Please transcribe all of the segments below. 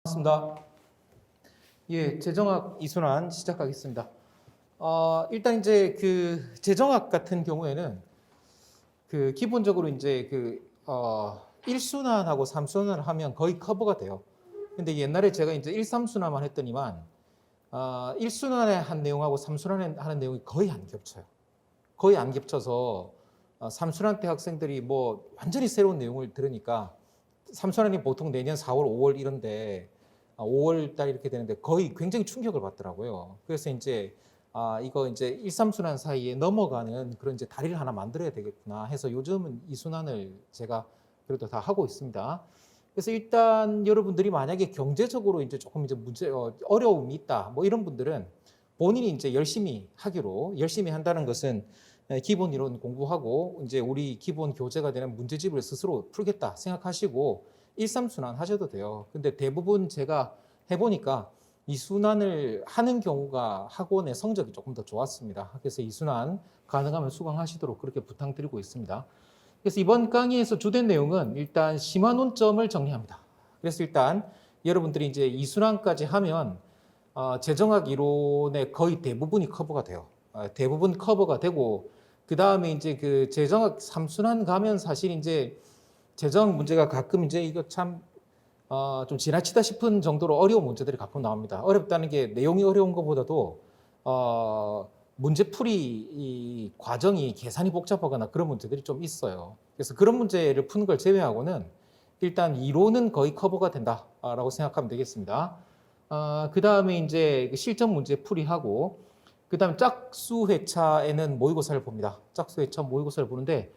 반갑습니다. 예, 재정학 이순환 시작하겠습니다. 일단 이제 그 재정학 같은 경우에는 그 기본적으로 이제 1순환하고 3순환을 하면 거의 커버가 돼요. 근데 옛날에 제가 이제 1, 3순환만 했더니만 1순환에 한 내용하고 3순환에 하는 내용이 거의 안 겹쳐요. 거의 안 겹쳐서 3순환 때 학생들이 뭐 완전히 새로운 내용을 들으니까 3순환이 보통 내년 4월, 5월 이런데 5월 달 이렇게 되는데 거의 굉장히 충격을 받더라고요. 그래서 이제 이거 이제 1, 3순환 사이에 넘어가는 그런 이제 다리를 하나 만들어야 되겠구나 해서 요즘은 2순환을 제가 그래도 다 하고 있습니다. 그래서 일단 여러분들이 만약에 경제적으로 이제 조금 이제 어려움이 있다 뭐 이런 분들은 본인이 이제 열심히 하기로 열심히 한다는 것은 기본 이론 공부하고 이제 우리 기본 교재가 되는 문제집을 스스로 풀겠다 생각하시고 1, 3순환 하셔도 돼요. 근데 대부분 제가 해보니까 2순환을 하는 경우가 학원의 성적이 조금 더 좋았습니다. 그래서 2순환 가능하면 수강하시도록 그렇게 부탁드리고 있습니다. 그래서 이번 강의에서 주된 내용은 일단 심화 논점을 정리합니다. 그래서 일단 여러분들이 이제 2순환까지 하면 재정학 이론의 거의 대부분이 커버가 돼요. 대부분 커버가 되고 그 다음에 이제 그 재정학 3순환 가면 사실 이제 재정 문제가 가끔 이제 이거 참 좀 지나치다 싶은 정도로 어려운 문제들이 가끔 나옵니다. 어렵다는 게 내용이 어려운 것보다도 문제풀이 이 과정이 계산이 복잡하거나 그런 문제들이 좀 있어요. 그래서 그런 문제를 푸는 걸 제외하고는 일단 이론은 거의 커버가 된다라고 생각하면 되겠습니다. 그 다음에 이제 실전 문제 풀이하고 그 다음에 짝수 회차에는 모의고사를 봅니다. 짝수 회차 모의고사를 보는데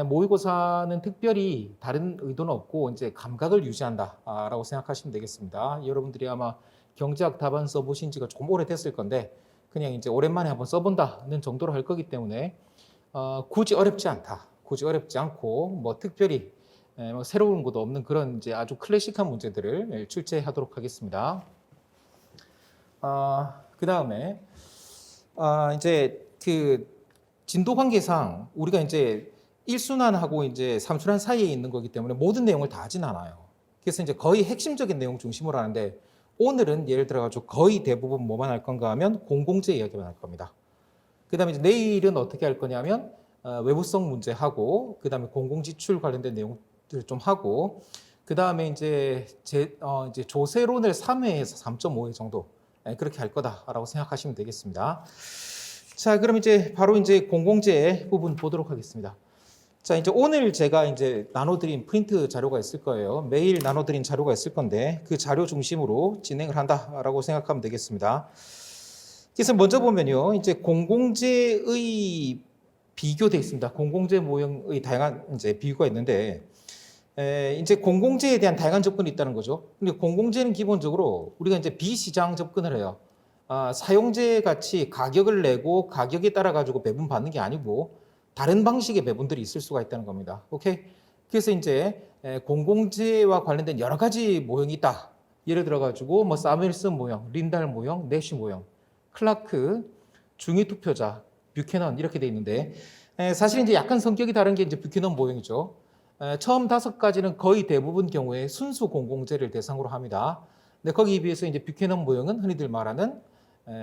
모의고사는 특별히 다른 의도는 없고 이제 감각을 유지한다라고 생각하시면 되겠습니다. 여러분들이 아마 경제학 답안 써보신 지가 조금 오래됐을 건데 그냥 이제 오랜만에 한번 써본다는 정도로 할 거기 때문에 굳이 어렵지 않다. 굳이 어렵지 않고 뭐 특별히 뭐 새로운 것도 없는 그런 이제 아주 클래식한 문제들을 출제하도록 하겠습니다. 그 다음에 이제 그 진도 관계상 우리가 이제 1순환하고 이제 3순환 사이에 있는 거기 때문에 모든 내용을 다 하진 않아요. 그래서 이제 거의 핵심적인 내용 중심으로 하는데 오늘은 예를 들어가지고 거의 대부분 뭐만 할 건가 하면 공공재 이야기만 할 겁니다. 그 다음에 이제 내일은 어떻게 할 거냐면 외부성 문제 하고 그 다음에 공공지출 관련된 내용들 좀 하고 그 다음에 이제 이제 조세론을 3회에서 3.5회 정도 그렇게 할 거다라고 생각하시면 되겠습니다. 자, 그럼 이제 바로 이제 공공재 부분 보도록 하겠습니다. 자, 이제 오늘 제가 이제 나눠드린 프린트 자료가 있을 거예요. 매일 나눠드린 자료가 있을 건데 그 자료 중심으로 진행을 한다라고 생각하면 되겠습니다. 그래서 먼저 보면요, 이제 공공재의 비교되어 있습니다. 공공재 모형의 다양한 이제 비교가 있는데 이제 공공재에 대한 다양한 접근이 있다는 거죠. 근데 공공재는 기본적으로 우리가 이제 비시장 접근을 해요. 사용재 같이 가격을 내고 가격에 따라 가지고 배분 받는 게 아니고 다른 방식의 배분들이 있을 수가 있다는 겁니다. 오케이? 그래서 이제 공공재와 관련된 여러 가지 모형이 있다. 예를 들어 가지고 뭐 사무엘슨 모형, 린달 모형, 내쉬 모형, 클라크, 중위 투표자, 뷰캐넌 이렇게 돼 있는데 사실 이제 약간 성격이 다른 게 이제 뷰캐넌 모형이죠. 처음 5가지는 거의 대부분 경우에 순수 공공재를 대상으로 합니다. 근데 거기에 비해서 이제 뷰캐넌 모형은 흔히들 말하는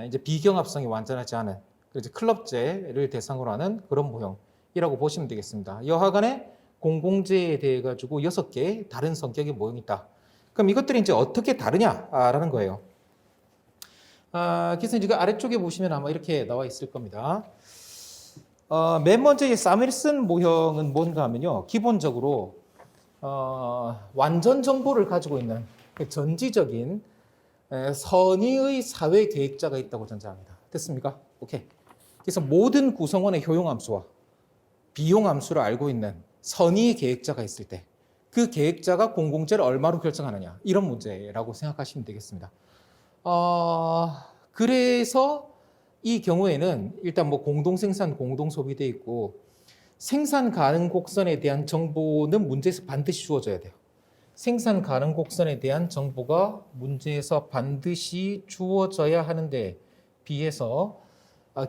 이제 비경합성이 완전하지 않은 그래서 클럽재를 대상으로 하는 그런 모형이라고 보시면 되겠습니다. 여하간에 공공재에 대해 가지고 6개 다른 성격의 모형이 있다. 그럼 이것들이 이제 어떻게 다르냐라는 거예요. 그래서 이제 아래쪽에 보시면 아마 이렇게 나와 있을 겁니다. 맨 먼저 이 사무엘슨 모형은 뭔가 하면요. 기본적으로 완전 정보를 가지고 있는 전지적인 선의의 사회 계획자가 있다고 전제합니다. 됐습니까? 오케이. 그래서 모든 구성원의 효용함수와 비용함수를 알고 있는 선의 계획자가 있을 때 그 계획자가 공공재를 얼마로 결정하느냐 이런 문제라고 생각하시면 되겠습니다. 그래서 이 경우에는 일단 뭐 공동생산, 공동소비돼 있고 생산 가능 곡선에 대한 정보는 문제에서 반드시 주어져야 돼요. 생산 가능 곡선에 대한 정보가 문제에서 반드시 주어져야 하는데 비해서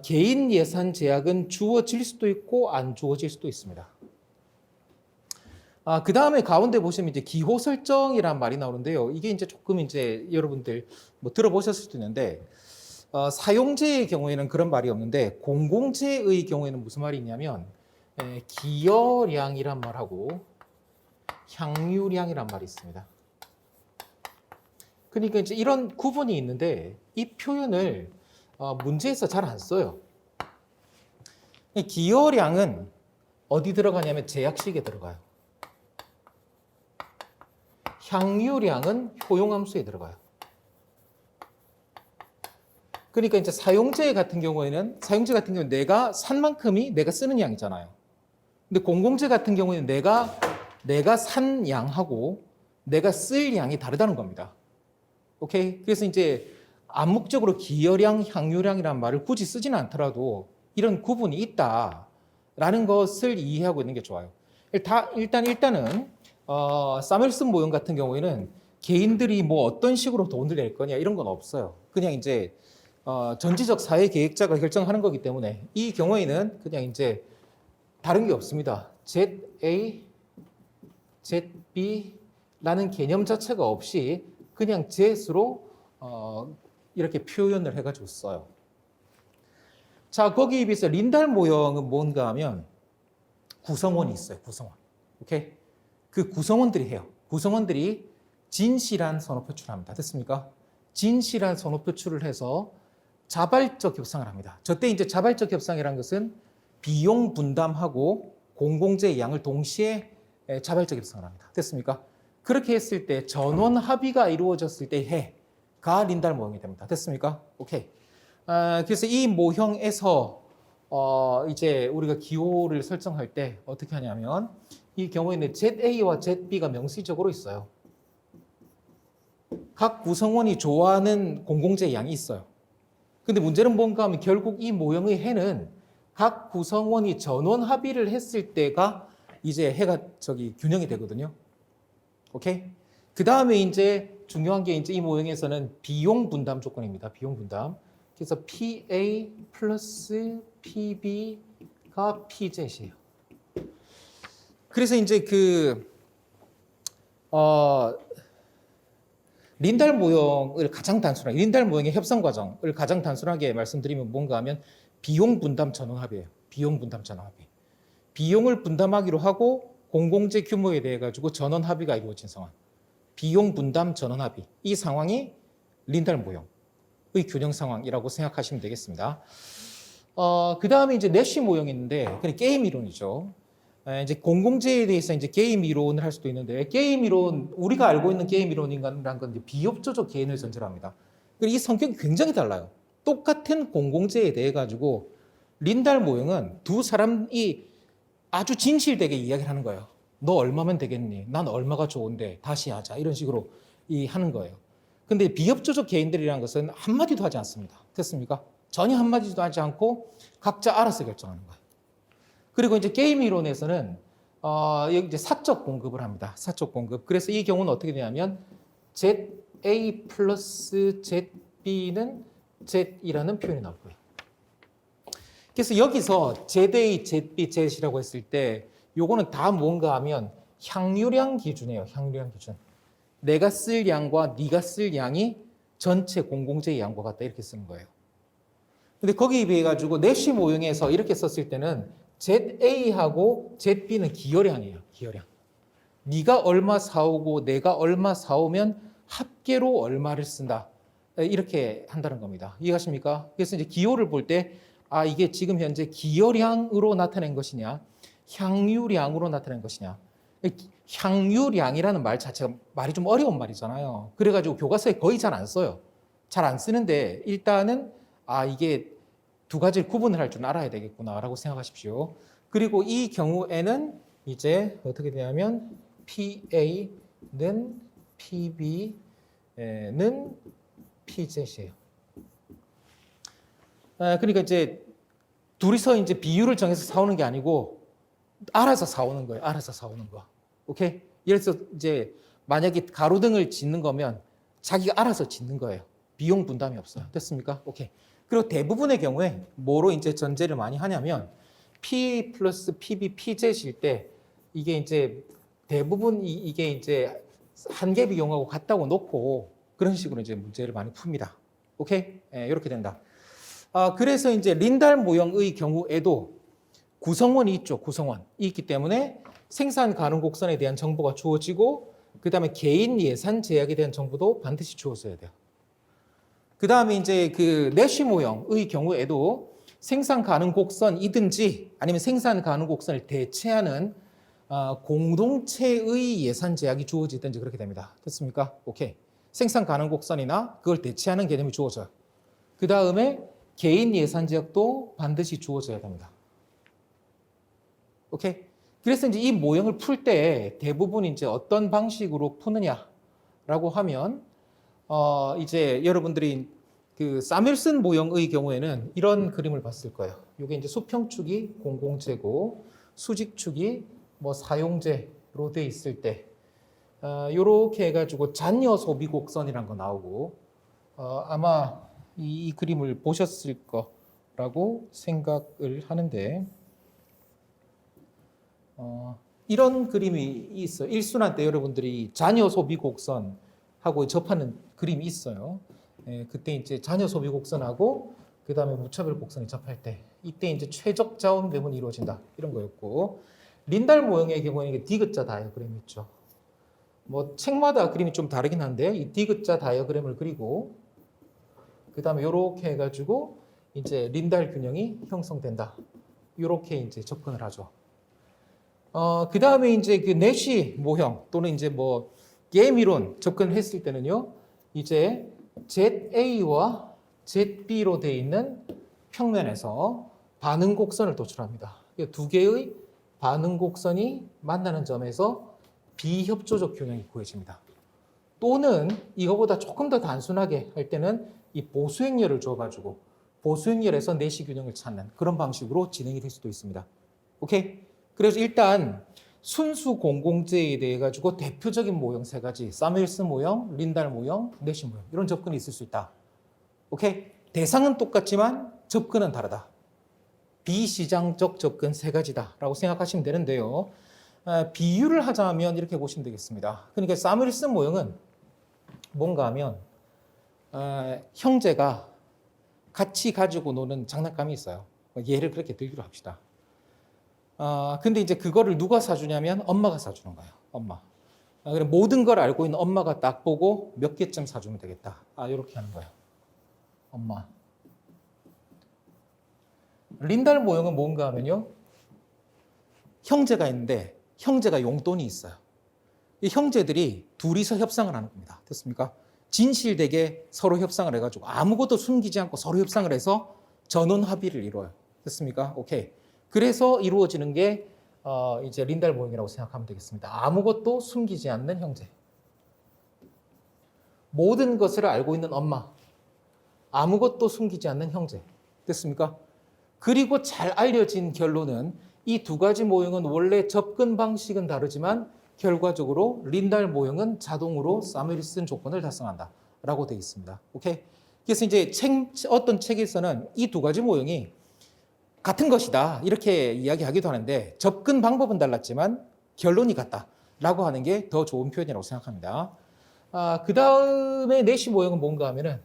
개인 예산 제약은 주어질 수도 있고 안 주어질 수도 있습니다. 그 다음에 가운데 보시면 이제 기호 설정이란 말이 나오는데요. 이게 이제 조금 이제 여러분들 뭐 들어보셨을 수도 있는데, 사용제의 경우에는 그런 말이 없는데, 공공재의 경우에는 무슨 말이 있냐면, 기여량이란 말하고, 향유량이란 말이 있습니다. 그러니까 이제 이런 구분이 있는데, 이 표현을 문제에서 잘 안 써요. 기여량은 어디 들어가냐면 제약식에 들어가요. 향유량은 효용함수에 들어가요. 그러니까 이제 사용제 같은 경우에는 내가 산 만큼이 내가 쓰는 양이잖아요. 근데 공공재 같은 경우에는 내가 산 양하고 내가 쓸 양이 다르다는 겁니다. 오케이? 그래서 이제 암묵적으로 기여량, 향유량이라는 말을 굳이 쓰지는 않더라도 이런 구분이 있다라는 것을 이해하고 있는 게 좋아요. 일단은 사멜슨 모형 같은 경우에는 개인들이 뭐 어떤 식으로 돈을 낼 거냐 이런 건 없어요. 그냥 이제 전지적 사회 계획자가 결정하는 거기 때문에 이 경우에는 그냥 이제 다른 게 없습니다. ZA, ZB라는 개념 자체가 없이 그냥 Z로 이렇게 표현을 해가지고 써요. 자, 거기에 비해서 린달 모형은 뭔가 하면 구성원이 있어요. 구성원. 오케이? 그 구성원들이 해요. 구성원들이 진실한 선호 표출을 합니다. 됐습니까? 진실한 선호 표출을 해서 자발적 협상을 합니다. 저때 이제 자발적 협상이라는 것은 비용 분담하고 공공재의 양을 동시에 자발적 협상을 합니다. 됐습니까? 그렇게 했을 때 전원 합의가 이루어졌을 때 해가 린달 모형이 됩니다. 됐습니까? 오케이. 그래서 이 모형에서 이제 우리가 기호를 설정할 때 어떻게 하냐면 이 경우에는 ZA와 ZB가 명시적으로 있어요. 각 구성원이 좋아하는 공공재의 양이 있어요. 근데 문제는 뭔가 하면 결국 이 모형의 해는 각 구성원이 전원 합의를 했을 때가 이제 해가 균형이 되거든요. 오케이? 그 다음에 이제 중요한 게 이제 이 모형에서는 비용 분담 조건입니다. 비용 분담. 그래서 PA 플러스 PB가 PZ이에요. 그래서 이제 린달 모형을 린달 모형의 협상 과정을 가장 단순하게 말씀드리면 뭔가 하면 비용 분담 전원 합의예요. 비용 분담 전원 합의. 비용을 분담하기로 하고 공공재 규모에 대해 가지고 전원 합의가 이루어진 상황. 비용 분담 전원 합의. 이 상황이 린달 모형의 균형 상황이라고 생각하시면 되겠습니다. 그 다음에 이제 내쉬 모형이 있는데, 그게 게임 이론이죠. 이제 공공재에 대해서 이제 게임 이론을 할 수도 있는데, 게임 이론, 우리가 알고 있는 게임 이론이라는 건 이제 비협조적 개인을 전제로 합니다. 그리고 이 성격이 굉장히 달라요. 똑같은 공공재에 대해 가지고 린달 모형은 두 사람이 아주 진실되게 이야기를 하는 거예요. 너 얼마면 되겠니? 난 얼마가 좋은데 다시 하자. 이런 식으로 하는 거예요. 근데 비협조적 개인들이라는 것은 한마디도 하지 않습니다. 됐습니까? 전혀 한마디도 하지 않고 각자 알아서 결정하는 거예요. 그리고 이제 게임 이론에서는 여기 이제 사적 공급을 합니다. 사적 공급. 그래서 이 경우는 어떻게 되냐면 ZA 플러스 ZB는 Z이라는 표현이 나오고요. 그래서 여기서 ZA, ZB, Z이라고 했을 때 요거는 다 뭔가 하면 향유량 기준이에요. 향유량 기준. 내가 쓸 양과 네가 쓸 양이 전체 공공재의 양과 같다 이렇게 쓰는 거예요. 근데 거기에 비해 가지고 내쉬 모형에서 이렇게 썼을 때는 ZA하고 ZB는 기여량이에요. 기여량. 네가 얼마 사오고 내가 얼마 사오면 합계로 얼마를 쓴다. 이렇게 한다는 겁니다. 이해하십니까? 그래서 이제 기호를 볼 때 이게 지금 현재 기여량으로 나타낸 것이냐 향유량으로 나타낸 것이냐. 향유량이라는 말 자체가 말이 좀 어려운 말이잖아요. 그래가지고 교과서에 거의 잘 안 써요. 잘 안 쓰는데 일단은 이게 두 가지를 구분을 할 줄 알아야 되겠구나라고 생각하십시오. 그리고 이 경우에는 이제 어떻게 되냐면 PA는 PB는 PZ이에요. 그러니까 이제 둘이서 이제 비율을 정해서 사오는 게 아니고 알아서 사오는 거예요. 알아서 사오는 거. 오케이? 예를 들어서 이제 만약에 가로등을 짓는 거면 자기가 알아서 짓는 거예요. 비용 분담이 없어요. 됐습니까? 오케이. 그리고 대부분의 경우에 뭐로 이제 전제를 많이 하냐면 PA 플러스 PB, PZ일 때 이게 이제 대부분 이게 이제 한계 비용하고 같다고 놓고 그런 식으로 이제 문제를 많이 풉니다. 오케이? 예, 이렇게 된다. 그래서 이제 린달 모형의 경우에도 구성원이 있죠. 구성원이 있기 때문에 생산 가능 곡선에 대한 정보가 주어지고 그 다음에 개인 예산 제약에 대한 정보도 반드시 주어져야 돼요. 그 다음에 이제 그 내쉬 모형의 경우에도 생산 가능 곡선이든지 아니면 생산 가능 곡선을 대체하는 공동체의 예산 제약이 주어지든지 그렇게 됩니다. 됐습니까? 오케이. 생산 가능 곡선이나 그걸 대체하는 개념이 주어져요. 그 다음에 개인 예산 제약도 반드시 주어져야 됩니다. 오케이. 그래서 이제 이 모형을 풀 때 대부분 이제 어떤 방식으로 푸느냐라고 하면 이제 여러분들이 그 사뮬슨 모형의 경우에는 이런 그림을 봤을 거예요. 이게 이제 수평축이 공공재고 수직축이 뭐 사용재로 돼 있을 때 이렇게 해가지고 잔여 소비 곡선이란 거 나오고 아마 이 그림을 보셨을 거라고 생각을 하는데 이런 그림이 있어요. 일순환 때 여러분들이 잔여 소비 곡선하고 접하는 그림이 있어요. 그때 이제 잔여 소비 곡선하고 그 다음에 무차별 곡선이 접할 때 이때 이제 최적 자원 배분이 이루어진다 이런 거였고 린달 모형의 경우에는 이게 디귿자 다이어그램이 있죠. 뭐 책마다 그림이 좀 다르긴 한데 이 디귿자 다이어그램을 그리고 그 다음에 이렇게 해가지고 이제 린달 균형이 형성된다. 이렇게 이제 접근을 하죠. 그 다음에 이제 그 내쉬 모형 또는 이제 뭐 게임 이론 접근을 했을 때는요, 이제 ZA와 ZB로 되어 있는 평면에서 반응 곡선을 도출합니다. 두 개의 반응 곡선이 만나는 점에서 비협조적 균형이 구해집니다. 또는 이거보다 조금 더 단순하게 할 때는 이 보수행렬을 줘가지고 보수행렬에서 내시 균형을 찾는 그런 방식으로 진행이 될 수도 있습니다. 오케이? 그래서 일단 순수 공공재에 대해 가지고 대표적인 모형 세 가지, 사뮬슨 모형, 린달 모형, 내시 모형 이런 접근이 있을 수 있다. 오케이? 대상은 똑같지만 접근은 다르다. 비시장적 접근 세 가지다라고 생각하시면 되는데요. 비유를 하자면 이렇게 보시면 되겠습니다. 그러니까 사뮬슨 모형은 뭔가 하면 형제가 같이 가지고 노는 장난감이 있어요. 예를 그렇게 들기로 합시다. 근데 이제 그거를 누가 사주냐면 엄마가 사주는 거예요. 엄마. 그럼 모든 걸 알고 있는 엄마가 딱 보고 몇 개쯤 사주면 되겠다. 이렇게 하는 거예요. 엄마. 린달 모형은 뭔가 하면요. 형제가 있는데 형제가 용돈이 있어요. 이 형제들이 둘이서 협상을 하는 겁니다. 됐습니까? 진실되게 서로 협상을 해가지고 아무것도 숨기지 않고 서로 협상을 해서 전원 합의를 이뤄요. 됐습니까? 오케이. 그래서 이루어지는 게 이제 린달 모형이라고 생각하면 되겠습니다. 아무것도 숨기지 않는 형제. 모든 것을 알고 있는 엄마. 아무것도 숨기지 않는 형제. 됐습니까? 그리고 잘 알려진 결론은 이 두 가지 모형은 원래 접근 방식은 다르지만 결과적으로 린달 모형은 자동으로 사뮬슨 조건을 달성한다 라고 되어 있습니다. 오케이? 그래서 이제 어떤 책에서는 이 두 가지 모형이 같은 것이다 이렇게 이야기하기도 하는데 접근 방법은 달랐지만 결론이 같다라고 하는 게 더 좋은 표현이라고 생각합니다. 그 다음에 내시 모형은 뭔가 하면은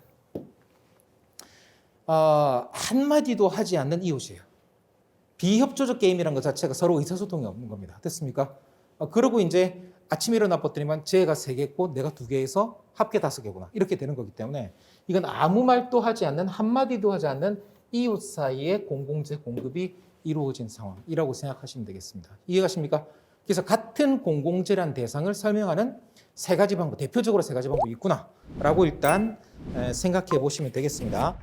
한마디도 하지 않는 이웃이에요. 비협조적 게임이라는 것 자체가 서로 의사소통이 없는 겁니다. 됐습니까? 그러고 이제 아침에 일어나 봤더니만 쟤가 3개 있고 내가 2개 해서 합계 5개구나 이렇게 되는 거기 때문에 이건 아무 말도 하지 않는 한마디도 하지 않는 이웃 사이에 공공재 공급이 이루어진 상황이라고 생각하시면 되겠습니다. 이해가십니까? 그래서 같은 공공재란 대상을 설명하는 세 가지 방법, 대표적으로 세 가지 방법이 있구나라고 일단 생각해 보시면 되겠습니다.